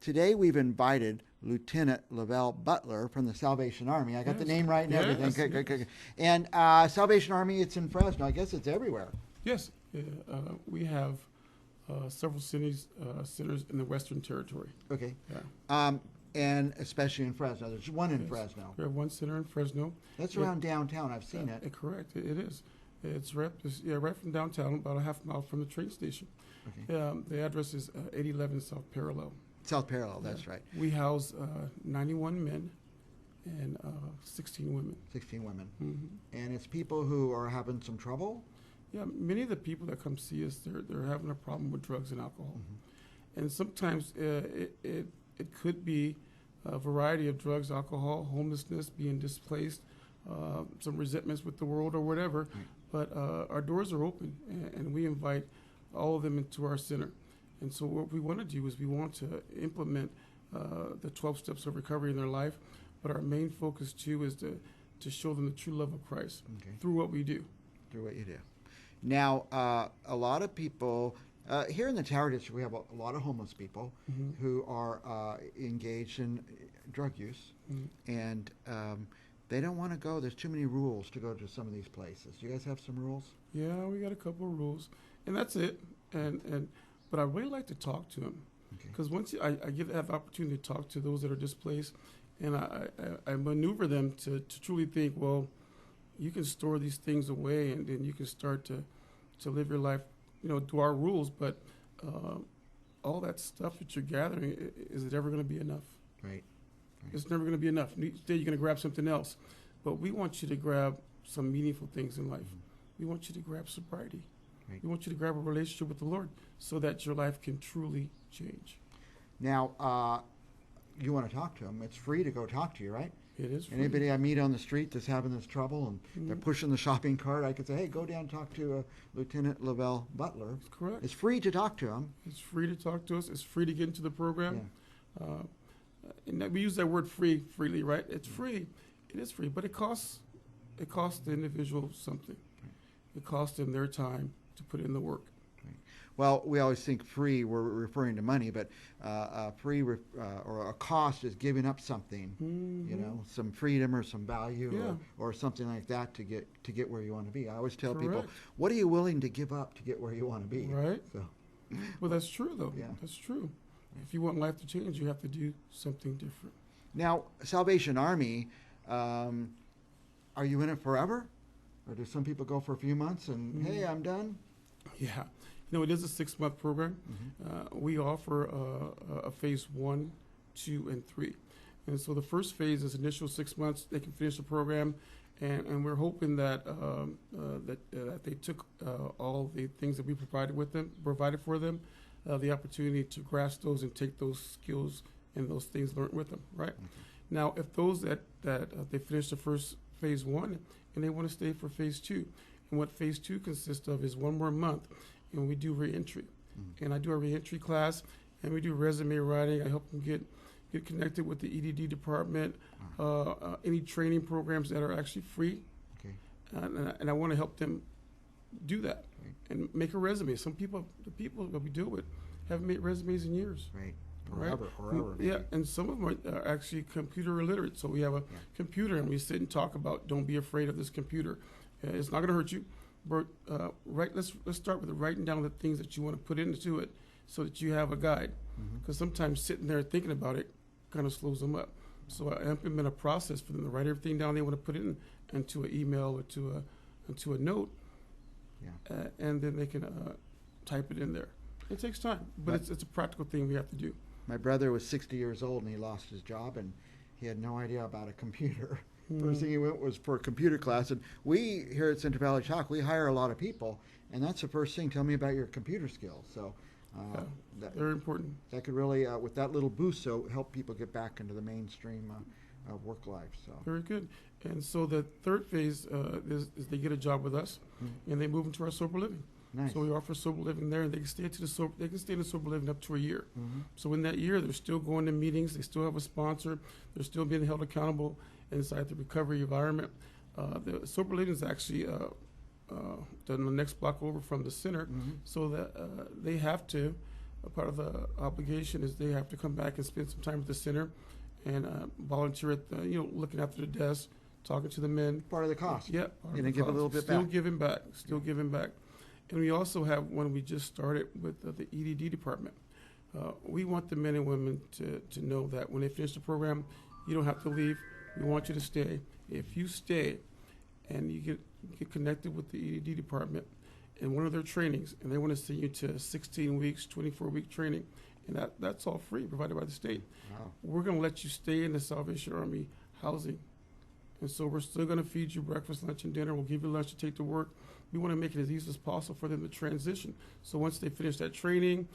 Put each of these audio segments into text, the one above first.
Today we've invited Lieutenant LeeVale Butler from the Salvation Army. I got the name right and everything. Yes, Good. And Salvation Army, it's in Fresno. I guess it's everywhere. Yes, we have several centers in the Western Territory. Okay. Yeah. And especially in Fresno. There's one in Fresno. We have one center in Fresno. That's around downtown. I've seen it. Correct. It is. It's right from downtown, about a half mile from the train station. Okay. The address is 8011 South Parallel. South Parallel, that's right. We house 91 men and 16 women. 16 women. Mm-hmm. And it's people who are having some trouble? Yeah, many of the people that come see us, they're having a problem with drugs and alcohol. Mm-hmm. And sometimes it could be a variety of drugs, alcohol, homelessness, being displaced, some resentments with the world or whatever. Right. But our doors are open, and we invite all of them into our center. And so what we want to do is we want to implement the 12 steps of recovery in their life, but our main focus too is to show them the true love of Christ through what we do. Through what you do. Now, a lot of people, here in the Tower District, we have a lot of homeless people who are engaged in drug use, and they don't want to go. There's too many rules to go to some of these places. Do you guys have some rules? Yeah, we got a couple of rules, and that's it. But I really like to talk to them, because once I have the opportunity to talk to those that are displaced, and I maneuver them to truly think, well, you can store these things away, and then you can start to live your life, do our rules. But all that stuff that you're gathering, is it ever going to be enough? Right. It's never going to be enough. Today you're going to grab something else, but we want you to grab some meaningful things in life. We want you to grab sobriety. Right. We want you to grab a relationship with the Lord so that your life can truly change. Now, you want to talk to them. It's free to go talk to you, right? It is free. Anybody I meet on the street that's having this trouble and they're pushing the shopping cart, I could say, hey, go down and talk to Lieutenant LeeVale Butler. That's correct. It's free to talk to him. It's free to talk to us. It's free to get into the program. Yeah. And we use that word freely, right? It's free. It is free, but it costs the individual something. It costs them their time to put in the work. Well, we always think free, we're referring to money, but free or a cost is giving up something, some freedom or some value or something like that to get where you want to be. I always tell people, what are you willing to give up to get where you want to be? Right. So. Well, that's true, though. Yeah. That's true. If you want life to change, you have to do something different. Now, Salvation Army, are you in it forever? Or do some people go for a few months and, hey, I'm done? Yeah. It is a 6-month program. We offer a phase 1, 2, and 3. And so the first phase is initial 6 months. They can finish the program, and we're hoping that that they took all the things that we provided for them, the opportunity to grasp those and take those skills and those things learned with them. Right. Now, if those that they finish the first phase 1 and they want to stay for phase 2, and what phase 2 consists of is 1 more month. And we do reentry, and I do a reentry class, and we do resume writing. I help them get connected with the EDD department, any training programs that are actually free, and I want to help them do that and make a resume. The people that we deal with haven't made resumes in years. Right. Forever. Yeah, and some of them are actually computer illiterate. So we have a computer, and we sit and talk about, don't be afraid of this computer. It's not going to hurt you. But let's start with writing down the things that you want to put into it so that you have a guide. Because sometimes sitting there thinking about it kind of slows them up. So I implement a process for them to write everything down they want to put into an email or to a note, and then they can type it in there. It takes time, but it's a practical thing we have to do. My brother was 60 years old, and he lost his job, and he had no idea about a computer. First thing he went was for a computer class, and we here at CentralValleyTalk, we hire a lot of people, and that's the first thing. Tell me about your computer skills. So very important. That could really, with that little boost, help people get back into the mainstream work life. So very good. And so the third phase is they get a job with us, and they move into our sober living. Nice. So we offer sober living there, and they can stay in the sober living up to a year. So in that year, they're still going to meetings. They still have a sponsor. They're still being held accountable inside the recovery environment. The sober living is actually the next block over from the center, so that they have to a part of the obligation is they have to come back and spend some time at the center and volunteer at the, looking after the desk, talking to the men. Part of the cost. Yeah. You're going to give a little bit Still back. giving back. Still giving back. And we also have one we just started with the EDD department. We want the men and women to know that when they finish the program, you don't have to leave. We want you to stay. If you stay and you get connected with the EDD department in one of their trainings, and they want to send you to 16 weeks, 24-week training, and that's all free, provided by the state. Wow. We're going to let you stay in the Salvation Army housing. And so we're still going to feed you breakfast, lunch, and dinner. We'll give you lunch to take to work. We want to make it as easy as possible for them to transition. So once they finish that training,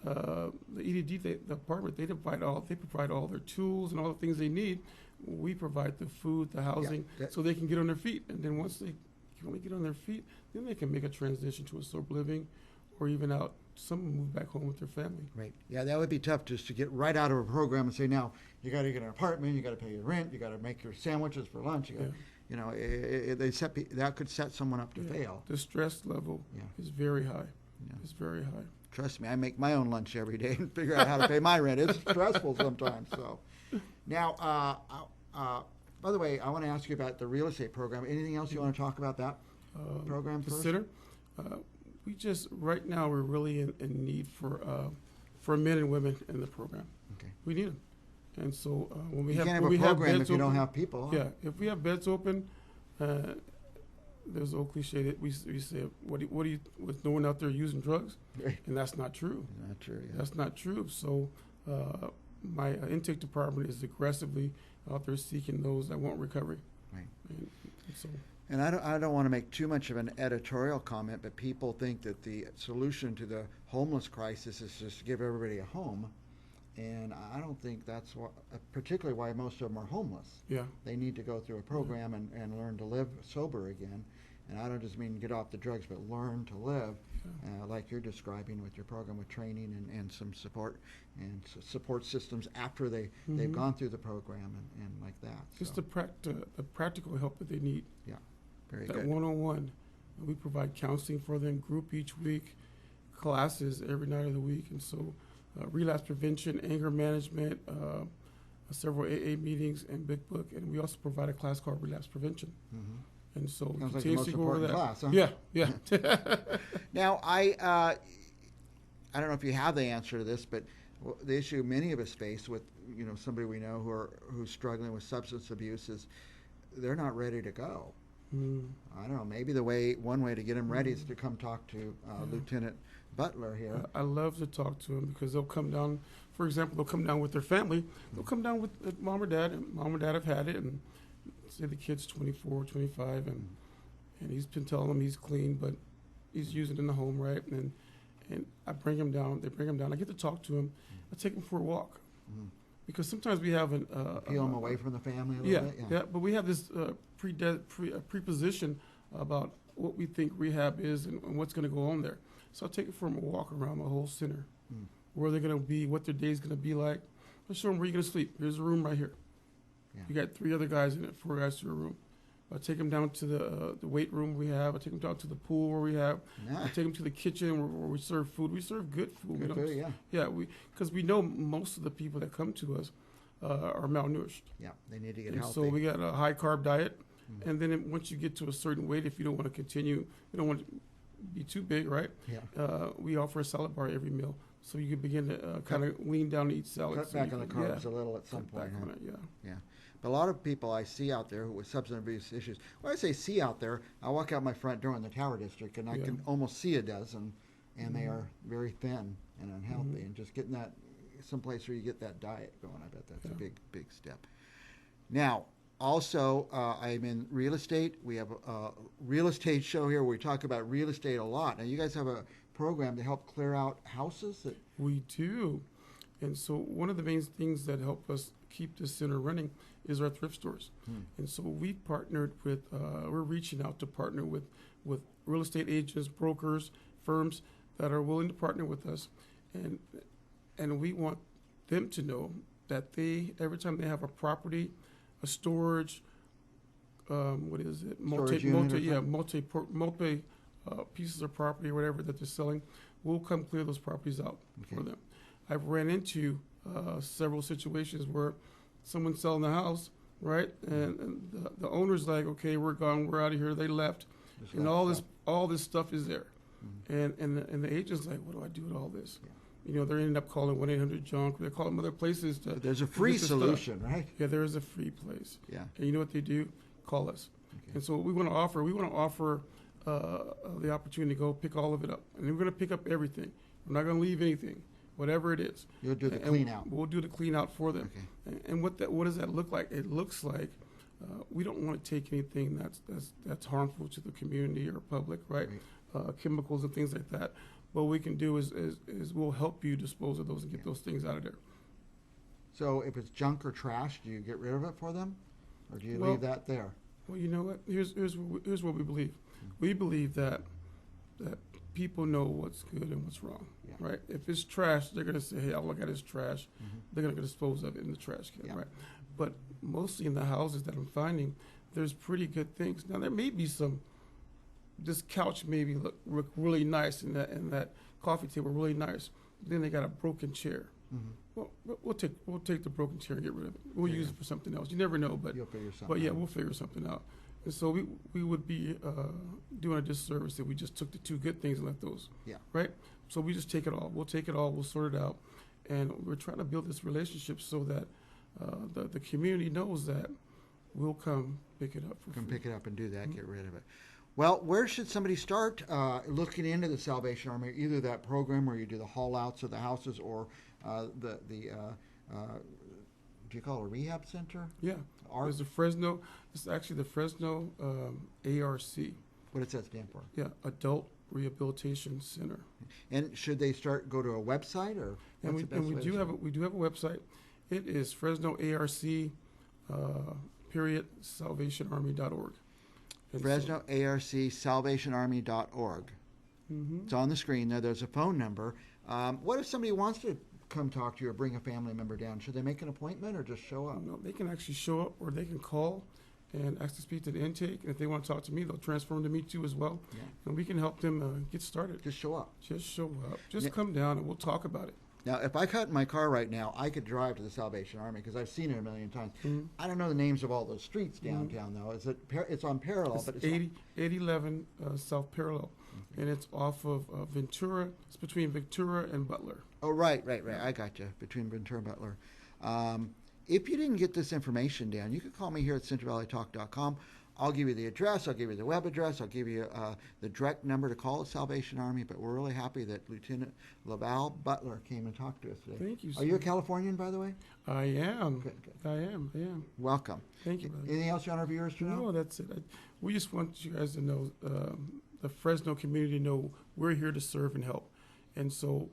the EDD department, they provide all their tools and all the things they need. We provide the food, the housing, so they can get on their feet. And then once they can get on their feet, then they can make a transition to a sober living, or even out. Some move back home with their family. Right. Yeah, that would be tough just to get right out of a program and say, now you got to get an apartment, you got to pay your rent, you got to make your sandwiches for lunch. That could set someone up to fail. The stress level is very high. Yeah. It's very high. Trust me, I make my own lunch every day and figure out how to pay my rent. It's stressful sometimes. So, now, by the way, I want to ask you about the real estate program. Anything else you want to talk about that program the first? Center. Right now we're really in need for men and women in the program. Okay. We need them, and so when we you have can't have when a we have program beds if you open, don't have people. Huh? Yeah, if we have beds open, there's an old cliche that we say, with no one out there using drugs, and that's not true. Not true. Yeah. That's not true. So my intake department is aggressively out there seeking those that want recovery. Right. And so. And I don't want to make too much of an editorial comment, but people think that the solution to the homeless crisis is just to give everybody a home. And I don't think that's particularly why most of them are homeless. Yeah. They need to go through a program and learn to live sober again. And I don't just mean get off the drugs, but learn to live, like you're describing with your program with training and some support and support systems after they've gone through the program and like that. Just the practical help that they need. Yeah, very that good. One-on-one. We provide counseling for them, group each week, classes every night of the week, and so relapse prevention, anger management, several AA meetings, and Big Book, and we also provide a class called relapse prevention. Mm-hmm. And so we sounds like the most go over important that. class, huh? Yeah. Now, I don't know if you have the answer to this, but the issue many of us face with somebody we know who's struggling with substance abuse is they're not ready to go. I don't know. Maybe one way to get them ready is to come talk to Lieutenant Butler here. I love to talk to them because they'll come down. For example, they'll come down with their family. They'll come down with mom or dad, and mom or dad have had it, and say the kid's 24, 25, and he's been telling them he's clean, but he's using it in the home, right? And I bring him down. They bring him down. I get to talk to him. I take him for a walk because sometimes we have peel him away from the family a little bit. Yeah. But we have this preposition about what we think rehab is and what's going to go on there. So I'll take it for him a walk around my whole center, where they're going to be, what their day's going to be like. I'll show them where you're going to sleep. Here's a room right here. Yeah. You got 3 other guys in it, 4 guys to a room. I take them down to the weight room we have. I take them down to the pool where we have. I take them to the kitchen where we serve food. We serve good food. Good food, yeah. Yeah, because we know most of the people that come to us are malnourished. Yeah, they need to get and healthy. So we got a high carb diet, and then once you get to a certain weight, if you don't want to continue, you don't want to be too big, right? Yeah. We offer a salad bar every meal, so you can begin to kind of lean down and eat salad. Cut back on the carbs a little at some point. Back on it, Yeah. But a lot of people I see out there with substance abuse issues, when I say see out there, I walk out my front door in the Tower District and I can almost see a dozen, and they are very thin and unhealthy. And just getting that someplace where you get that diet going, I bet that's a big, big step. Now, also, I'm in real estate. We have a real estate show here where we talk about real estate a lot. Now, you guys have a program to help clear out houses? We do. And so one of the main things that help us keep the center running is our thrift stores. And so we partnered with, we're reaching out to partner with real estate agents, brokers, firms that are willing to partner with us. And we want them to know that every time they have a property, a storage, multi pieces of property or whatever that they're selling, we'll come clear those properties out Okay. for them. I've ran into several situations where someone's selling the house, right? And the owner's like, okay, we're gone, we're out of here. They left, Just and left all this stuff is there, Mhm. and the agent's like, what do I do with all this? Yeah. You know, they're ending up calling 1-800-JUNK. They're calling other places to. But there's a to free get the stuff. solution, right? Yeah, there is a free place. Yeah. And you know what they do? Call us. Okay. And so what we want to offer the opportunity to go pick all of it up. And we're going to pick up everything. We're not going to leave anything, whatever it is. You'll do the And clean out. We'll do the clean out for them. Okay. And what does that look like? It looks like we don't want to take anything that's harmful to the community or public, right? Chemicals and things like that. What we can do is we'll help you dispose of those and get those things out of there. So if it's junk or trash, do you get rid of it for them, or do you Well, leave that there? Well, you know what? Here's what we believe. We believe that people know what's good and what's wrong, Yeah. right? If it's trash, they're going to say, hey, I'll look at it's trash. Mhm. They're going to dispose of it in the trash can, Yeah. right? But mostly in the houses that I'm finding, there's pretty good things. Now, there may be this couch maybe look really nice and that coffee table really nice. Then they got a broken chair. Mhm. Well, we'll take the broken chair and get rid of it. We'll Yeah. use it for something else. You never know, but You'll figure something But yeah, out. we'll figure something out. And so we would be doing a disservice if we just took the two good things and left those. Yeah. Right? So we just take it all. We'll take it all. We'll sort it out. And we're trying to build this relationship so that the community knows that we'll come pick it up for Come free. pick it up and do that, Mhm. get rid of it. Well, where should somebody start looking into the Salvation Army? Either that program where you do the haul outs of the houses, or do you call it a rehab center? Yeah. There's the Fresno. It's actually the Fresno ARC. What does that stand for? Yeah, Adult Rehabilitation Center. And should they go to a website, or And what's the best we way to do start? we do have a website. It is Fresno ARC _SalvationArmy.org. And Fresno ARC SalvationArmy.org. It's on the screen there. There's a phone number. What if somebody wants to come talk to you or bring a family member down? Should they make an appointment or just show up? No, they can actually show up, or they can call and ask to speak to the intake. And if they want to talk to me, they'll transfer them to me too as well. Yeah. And we can help them get started. Just show up. Just show up. Just Yeah. come down and we'll talk about it. Now, if I cut in my car right now, I could drive to the Salvation Army because I've seen it a million times. Mhm. I don't know the names of all those streets downtown, though. Is it? It's on Parallel, It's but it's 8011 South Parallel. Okay. And it's off of Ventura. It's between Ventura and Butler. Oh, right. I got you. Between Ventura and Butler. If you didn't get this information down, you could call me here at CentralValleyTalk.com. I'll give you the address. I'll give you the web address. I'll give you the direct number to call the Salvation Army. But we're really happy that Lieutenant LeeVale Butler came and talked to us today. Thank you, Are you a sir. Californian, by the way? I am. Good. I am. Welcome. Thank you, brother. Anything else you want our viewers to know? No, that's it. We just want you guys to know, the Fresno community know we're here to serve and help. And so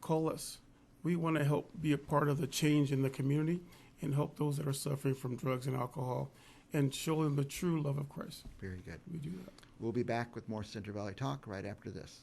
call us. We want to help be a part of the change in the community and help those that are suffering from drugs and alcohol and show them the true love of Christ. Very good. We do that. We'll be back with more Central Valley Talk right after this.